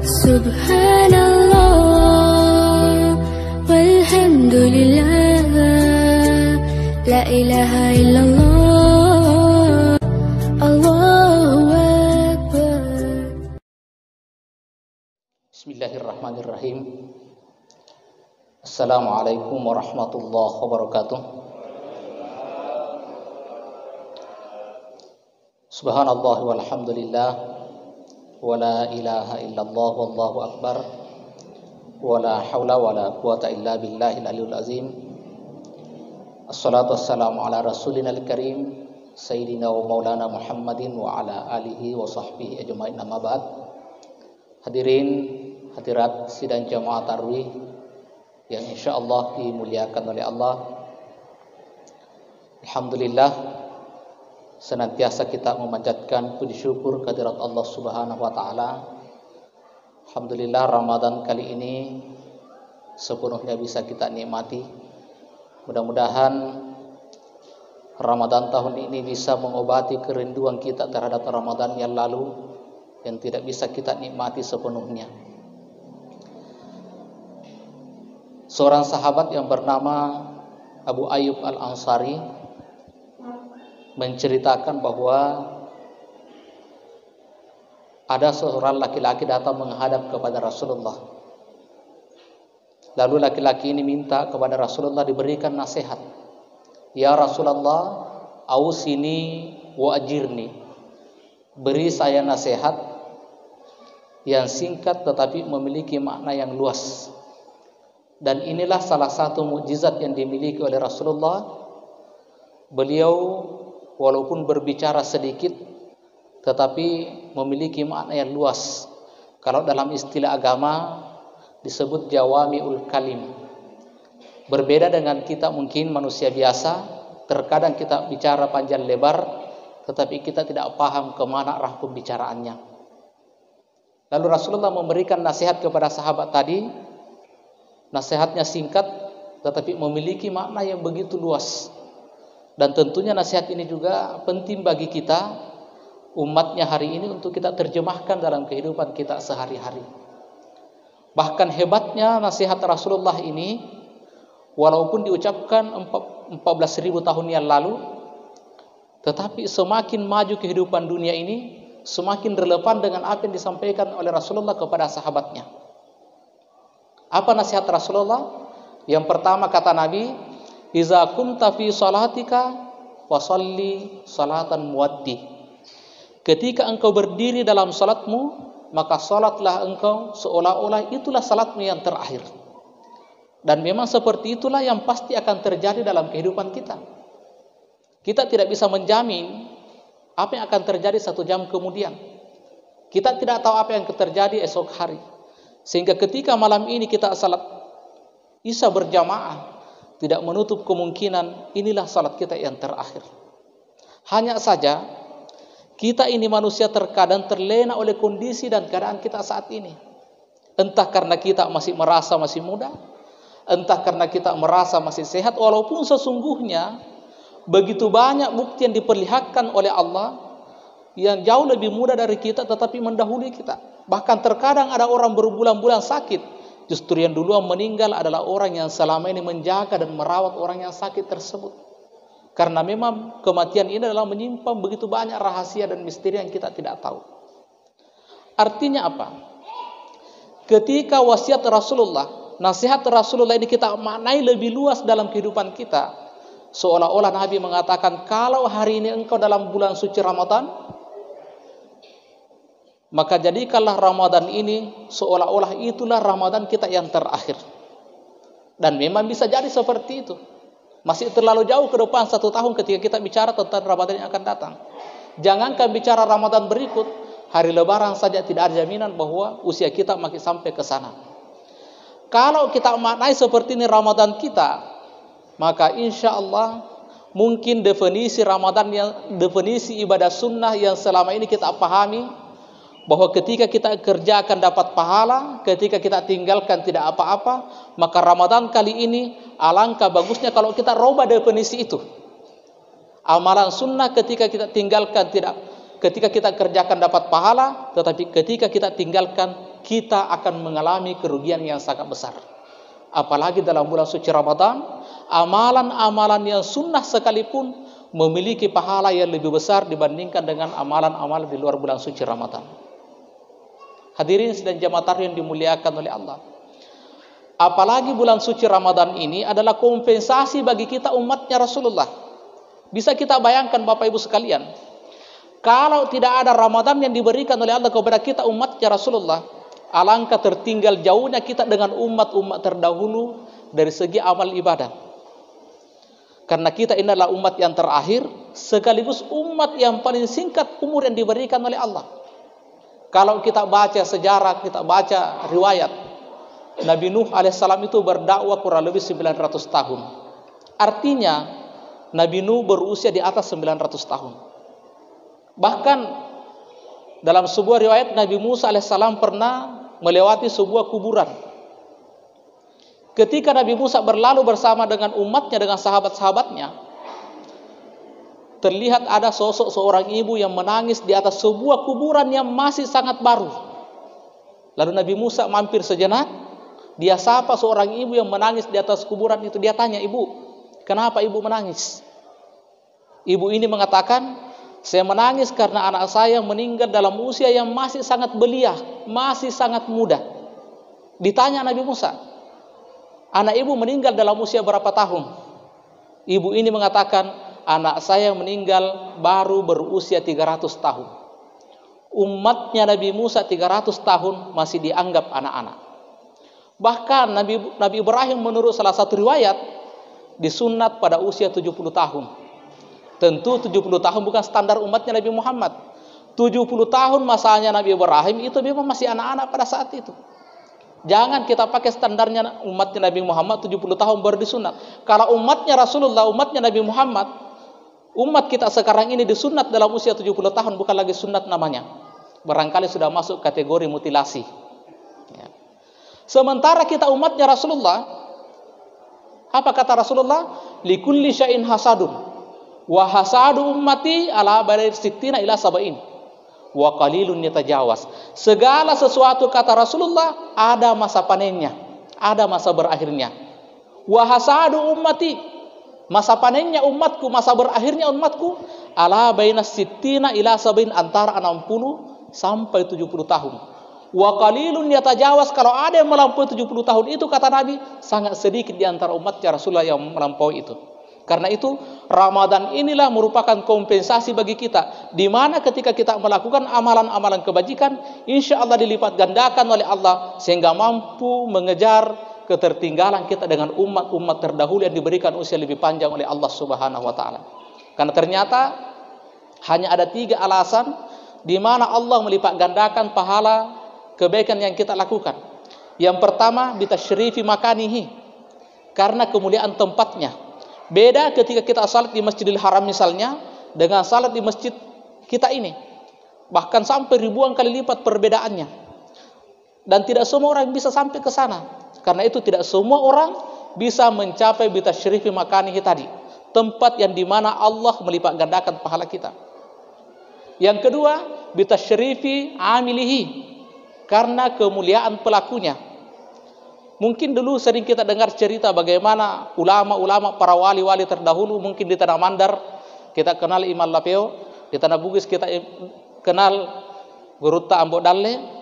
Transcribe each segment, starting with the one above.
Subhanallah walhamdulillah la ilaha illallah Allahu akbar. Bismillahirrahmanirrahim. Assalamualaikum warahmatullahi wabarakatuh. Subhanallah walhamdulillah wa la ilaha illallah wallahu akbar wa la hawla wa la quwata illa billahil aliyul azim. Assalatu wassalamu ala rasulina al-karim sayyidina wa maulana Muhammadin wa ala alihi wa sahbihi ajma'in, amma ba'd. Hadirin hadirat sidang jamaah tarwih yang insyaallah dimuliakan oleh Allah. Alhamdulillah, senantiasa kita memanjatkan puji syukur kehadirat Allah Subhanahu wa taala. Alhamdulillah, Ramadan kali ini sepenuhnya bisa kita nikmati. Mudah-mudahan Ramadan tahun ini bisa mengobati kerinduan kita terhadap Ramadan yang lalu yang tidak bisa kita nikmati sepenuhnya. Seorang sahabat yang bernama Abu Ayyub Al-Ansari menceritakan bahwa ada seorang laki-laki datang menghadap kepada Rasulullah. Lalu laki-laki ini minta kepada Rasulullah diberikan nasihat. Ya Rasulullah, ausini wa ajirni. Beri saya nasihat yang singkat tetapi memiliki makna yang luas. Dan inilah salah satu mukjizat yang dimiliki oleh Rasulullah. Beliau walaupun berbicara sedikit tetapi memiliki makna yang luas. Kalau dalam istilah agama disebut jawami'ul kalim. Berbeda dengan kita mungkin manusia biasa, terkadang kita bicara panjang lebar tetapi kita tidak paham kemana arah pembicaraannya. Lalu Rasulullah memberikan nasihat kepada sahabat tadi. Nasihatnya singkat tetapi memiliki makna yang begitu luas. Dan tentunya nasihat ini juga penting bagi kita umatnya hari ini untuk kita terjemahkan dalam kehidupan kita sehari-hari. Bahkan hebatnya nasihat Rasulullah ini, walaupun diucapkan 14.000 tahun yang lalu, tetapi semakin maju kehidupan dunia ini, semakin relevan dengan apa yang disampaikan oleh Rasulullah kepada sahabatnya. Apa nasihat Rasulullah? Yang pertama kata Nabi, iza kunta fi salatika wasalli salatan muwaddi. Ketika engkau berdiri dalam salatmu, maka salatlah engkau seolah-olah itulah salatmu yang terakhir. Dan memang seperti itulah yang pasti akan terjadi dalam kehidupan kita. Kita tidak bisa menjamin apa yang akan terjadi 1 jam kemudian. Kita tidak tahu apa yang akan terjadi esok hari. Sehingga ketika malam ini kita salat Isya berjamaah, tidak menutup kemungkinan inilah salat kita yang terakhir. Hanya saja kita ini manusia terkadang terlena oleh kondisi dan keadaan kita saat ini. Entah karena kita masih merasa masih muda, entah karena kita merasa masih sehat, walaupun sesungguhnya begitu banyak bukti yang diperlihatkan oleh Allah yang jauh lebih muda dari kita tetapi mendahului kita. Bahkan terkadang ada orang berbulan-bulan sakit, justru yang duluan meninggal adalah orang yang selama ini menjaga dan merawat orang yang sakit tersebut. Karena memang kematian ini adalah menyimpan begitu banyak rahasia dan misteri yang kita tidak tahu. Artinya apa? Ketika wasiat Rasulullah, nasihat Rasulullah ini kita maknai lebih luas dalam kehidupan kita. Seolah-olah Nabi mengatakan, kalau hari ini engkau dalam bulan suci Ramadan, maka jadikanlah Ramadan ini seolah-olah itulah Ramadan kita yang terakhir. Dan memang bisa jadi seperti itu. Masih terlalu jauh ke depan 1 tahun ketika kita bicara tentang Ramadan yang akan datang. Jangankan bicara Ramadan berikut, hari Lebaran saja tidak ada jaminan bahwa usia kita makin sampai ke sana. Kalau kita maknai seperti ini Ramadan kita, maka insya Allah mungkin definisi Ramadan definisi ibadah sunnah yang selama ini kita pahami, bahwa ketika kita kerjakan dapat pahala, ketika kita tinggalkan tidak apa-apa, maka Ramadan kali ini alangkah bagusnya kalau kita rubah definisi itu. Amalan sunnah ketika kita kerjakan dapat pahala, tetapi ketika kita tinggalkan kita akan mengalami kerugian yang sangat besar. Apalagi dalam bulan suci Ramadan, amalan-amalan yang sunnah sekalipun memiliki pahala yang lebih besar dibandingkan dengan amalan-amalan di luar bulan suci Ramadan. Hadirin dan jamaah yang dimuliakan oleh Allah. Apalagi bulan suci Ramadan ini adalah kompensasi bagi kita umatnya Rasulullah. Bisa kita bayangkan Bapak Ibu sekalian, kalau tidak ada Ramadan yang diberikan oleh Allah kepada kita umatnya Rasulullah, alangkah tertinggal jauhnya kita dengan umat-umat terdahulu dari segi amal ibadah. Karena kita ini adalah umat yang terakhir, sekaligus umat yang paling singkat umur yang diberikan oleh Allah. Kalau kita baca sejarah, kita baca riwayat, Nabi Nuh alaihissalam itu berdakwah kurang lebih 900 tahun. Artinya Nabi Nuh berusia di atas 900 tahun. Bahkan dalam sebuah riwayat Nabi Musa alaihissalam pernah melewati sebuah kuburan. Ketika Nabi Musa berlalu bersama dengan umatnya, dengan sahabat-sahabatnya, terlihat ada sosok seorang ibu yang menangis di atas sebuah kuburan yang masih sangat baru. Lalu Nabi Musa mampir sejenak, dia sapa seorang ibu yang menangis di atas kuburan itu. Dia tanya, "Ibu, kenapa ibu menangis?" Ibu ini mengatakan, "Saya menangis karena anak saya meninggal dalam usia yang masih sangat belia, masih sangat muda." Ditanya Nabi Musa, "Anak ibu meninggal dalam usia berapa tahun?" Ibu ini mengatakan, "Anak saya meninggal baru berusia 300 tahun. Umatnya Nabi Musa 300 tahun masih dianggap anak-anak. Bahkan Nabi Ibrahim menurut salah satu riwayat disunat pada usia 70 tahun. Tentu 70 tahun bukan standar umatnya Nabi Muhammad. 70 tahun masanya Nabi Ibrahim itu memang masih anak-anak pada saat itu. Jangan kita pakai standarnya umatnya Nabi Muhammad 70 tahun baru disunat. Kalau umatnya Rasulullah, umatnya Nabi Muhammad, umat kita sekarang ini disunat dalam usia 70 tahun, bukan lagi sunat namanya. Barangkali sudah masuk kategori mutilasi. Ya. Sementara kita umatnya Rasulullah, apa kata Rasulullah? Likulli syai'in hasadun, wa hasadu ummati ala badir sittina ila sab'in, wa qalilun yatajawaz. Segala sesuatu kata Rasulullah ada masa panennya, ada masa berakhirnya. Wa hasadu ummati, masa panennya umatku, masa berakhirnya umatku, ala baina sittina ila sab'in, antara 60 sampai 70 tahun. Wa qalilun yatajawaz, kalau ada yang melampaui 70 tahun itu kata Nabi, sangat sedikit di antara umatnya Rasulullah yang melampaui itu. Karena itu Ramadan inilah merupakan kompensasi bagi kita, di mana ketika kita melakukan amalan-amalan kebajikan, insya Allah dilipat gandakan oleh Allah sehingga mampu mengejar ketertinggalan kita dengan umat-umat terdahulu yang diberikan usia lebih panjang oleh Allah Subhanahu wa taala. Karena ternyata hanya ada 3 alasan di mana Allah melipat gandakan pahala kebaikan yang kita lakukan. Yang pertama, bitasyrifi makanihi, karena kemuliaan tempatnya. Beda ketika kita salat di Masjidil Haram misalnya dengan salat di masjid kita ini. Bahkan sampai ribuan kali lipat perbedaannya. Dan tidak semua orang bisa sampai ke sana. Karena itu tidak semua orang bisa mencapai bitasyrifi makanihi tadi, tempat yang dimana Allah melipat gandakan pahala kita. Yang kedua, bitasyrifi amilihi, karena kemuliaan pelakunya. Mungkin dulu sering kita dengar cerita bagaimana ulama-ulama, para wali-wali terdahulu, mungkin di Tanah Mandar kita kenal Imam Lapeo, di Tanah Bugis kita kenal Guru Ta Ambo Dalle.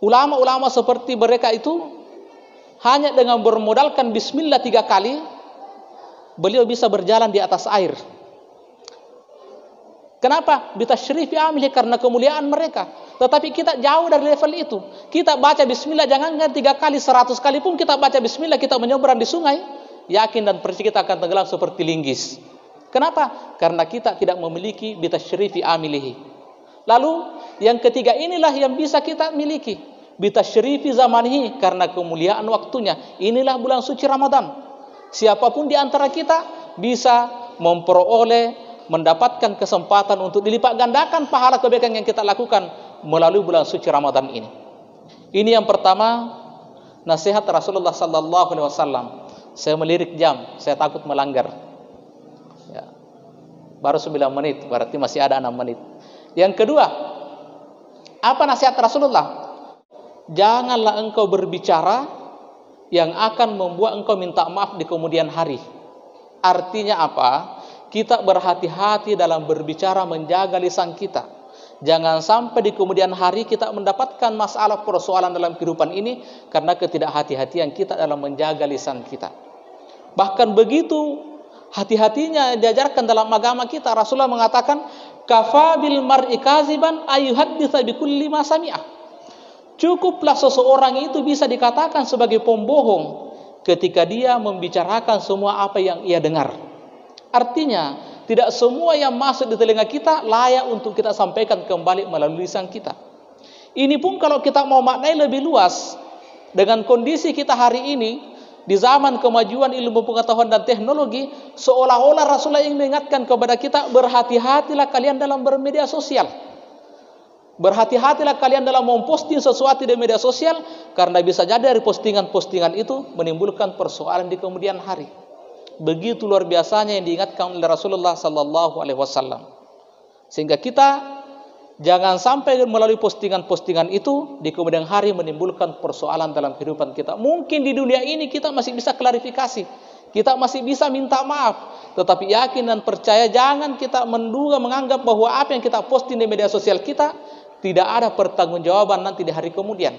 Ulama-ulama seperti mereka itu hanya dengan bermodalkan bismillah 3 kali beliau bisa berjalan di atas air. Kenapa? Bitasyrifi amilih, karena kemuliaan mereka. Tetapi kita jauh dari level itu. Kita baca bismillah, jangankan 3 kali, 100 kali pun kita baca bismillah, kita menyeberang di sungai, yakin dan percaya kita akan tenggelam seperti linggis. Kenapa? Karena kita tidak memiliki bitasyrifi amilihi. Lalu yang ketiga inilah yang bisa kita miliki, bitasyrifi zamanihi, karena kemuliaan waktunya. Inilah bulan suci Ramadan. Siapapun di antara kita bisa mendapatkan kesempatan untuk dilipat gandakan pahala kebaikan yang kita lakukan melalui bulan suci Ramadan ini. Ini yang pertama, nasihat Rasulullah sallallahu alaihi wasallam. Saya melirik jam, saya takut melanggar. Ya. Baru 9 menit, berarti masih ada 6 menit. Yang kedua, Apa nasihat Rasulullah? Janganlah engkau berbicara yang akan membuat engkau minta maaf di kemudian hari. Artinya apa? Kita berhati-hati dalam berbicara, menjaga lisan kita. Jangan sampai di kemudian hari kita mendapatkan masalah persoalan dalam kehidupan ini karena ketidakhati-hatian kita dalam menjaga lisan kita. Bahkan begitu hati-hatinya diajarkan dalam agama kita. Rasulullah mengatakan, "Kafa bil mar'i kaziban ayyuhadditsa bikulli ma sami'ah." Cukuplah seseorang itu bisa dikatakan sebagai pembohong ketika dia membicarakan semua apa yang ia dengar. Artinya, tidak semua yang masuk di telinga kita layak untuk kita sampaikan kembali melalui lisan kita. Ini pun kalau kita mau maknai lebih luas, dengan kondisi kita hari ini, di zaman kemajuan ilmu pengetahuan dan teknologi, seolah-olah Rasulullah ingin mengingatkan kepada kita, berhati-hatilah kalian dalam bermedia sosial. Berhati-hatilah kalian dalam memposting sesuatu di media sosial, karena bisa jadi dari postingan-postingan itu menimbulkan persoalan di kemudian hari. Begitu luar biasanya yang diingatkan oleh Rasulullah sallallahu alaihi wasallam. Sehingga kita jangan sampai melalui postingan-postingan itu di kemudian hari menimbulkan persoalan dalam kehidupan kita. Mungkin di dunia ini kita masih bisa klarifikasi, kita masih bisa minta maaf, tetapi yakin dan percaya jangan kita menduga menganggap bahwa apa yang kita posting di media sosial kita tidak ada pertanggungjawaban nanti di hari kemudian.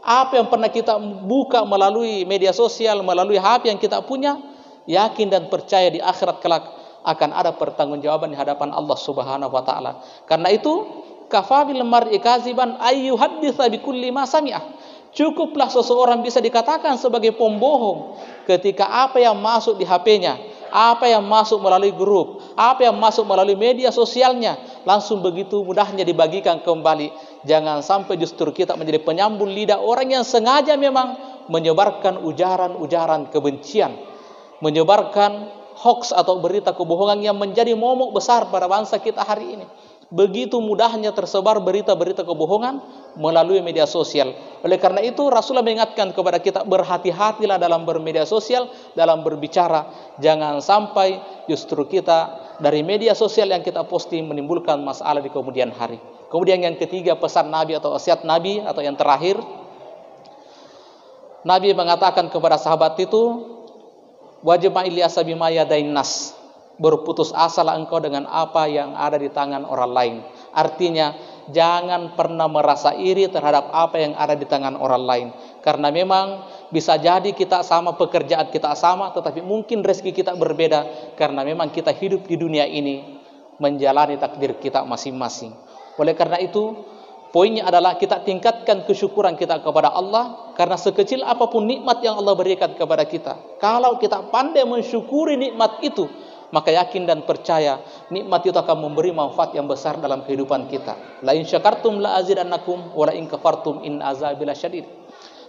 Apa yang pernah kita buka melalui media sosial, melalui HP yang kita punya, yakin dan percaya di akhirat kelak akan ada pertanggungjawaban di hadapan Allah Subhanahu wa taala. Karena itu, kafa bil mar'i kaziban ayyuhadditsa bikulli ma sami'ah. Cukuplah seseorang bisa dikatakan sebagai pembohong ketika apa yang masuk di HP-nya, apa yang masuk melalui grup, apa yang masuk melalui media sosialnya, langsung begitu mudahnya dibagikan kembali. Jangan sampai justru kita menjadi penyambung lidah orang yang sengaja memang menyebarkan ujaran-ujaran kebencian, menyebarkan hoax atau berita kebohongan yang menjadi momok besar pada bangsa kita hari ini. Begitu mudahnya tersebar berita-berita kebohongan melalui media sosial. Oleh karena itu Rasulullah mengingatkan kepada kita, berhati-hatilah dalam bermedia sosial, dalam berbicara. Jangan sampai justru kita dari media sosial yang kita posting menimbulkan masalah di kemudian hari. Kemudian yang ketiga, pesan Nabi atau wasiat Nabi atau yang terakhir, Nabi mengatakan kepada sahabat itu, wajib ma'iliyasa bima yadain nas. Berputus asalah engkau dengan apa yang ada di tangan orang lain. Artinya, jangan pernah merasa iri terhadap apa yang ada di tangan orang lain. Karena memang bisa jadi kita sama, pekerjaan kita sama, tetapi mungkin rezeki kita berbeda. Karena memang kita hidup di dunia ini menjalani takdir kita masing-masing. Oleh karena itu, poinnya adalah kita tingkatkan kesyukuran kita kepada Allah. Karena sekecil apapun nikmat yang Allah berikan kepada kita, kalau kita pandai mensyukuri nikmat itu, maka yakin dan percaya nikmat itu akan memberi manfaat yang besar dalam kehidupan kita. La in syakartum la azidannakum wa la in kafartum in azabi lasyadid.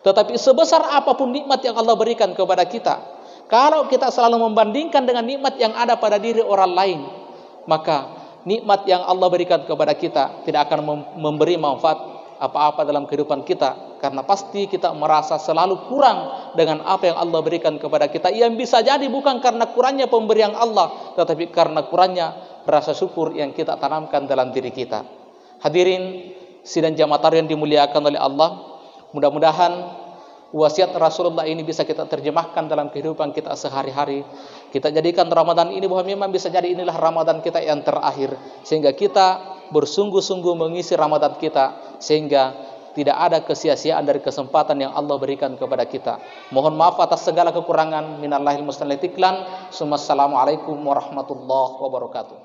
Tetapi sebesar apapun nikmat yang Allah berikan kepada kita, kalau kita selalu membandingkan dengan nikmat yang ada pada diri orang lain, maka nikmat yang Allah berikan kepada kita tidak akan memberi manfaat apa-apa dalam kehidupan kita. Karena pasti kita merasa selalu kurang dengan apa yang Allah berikan kepada kita. Yang bisa jadi bukan karena kurangnya pemberian Allah, tetapi karena kurangnya rasa syukur yang kita tanamkan dalam diri kita. Hadirin sidang jamaah yang dimuliakan oleh Allah, mudah-mudahan wasiat Rasulullah ini bisa kita terjemahkan dalam kehidupan kita sehari-hari. Kita jadikan Ramadan ini bahwa memang bisa jadi inilah Ramadan kita yang terakhir, sehingga kita bersungguh-sungguh mengisi Ramadan kita, sehingga tidak ada kesia-siaan dari kesempatan yang Allah berikan kepada kita. Mohon maaf atas segala kekurangan. Minallahil musta'an. Assalamualaikum warahmatullahi wabarakatuh.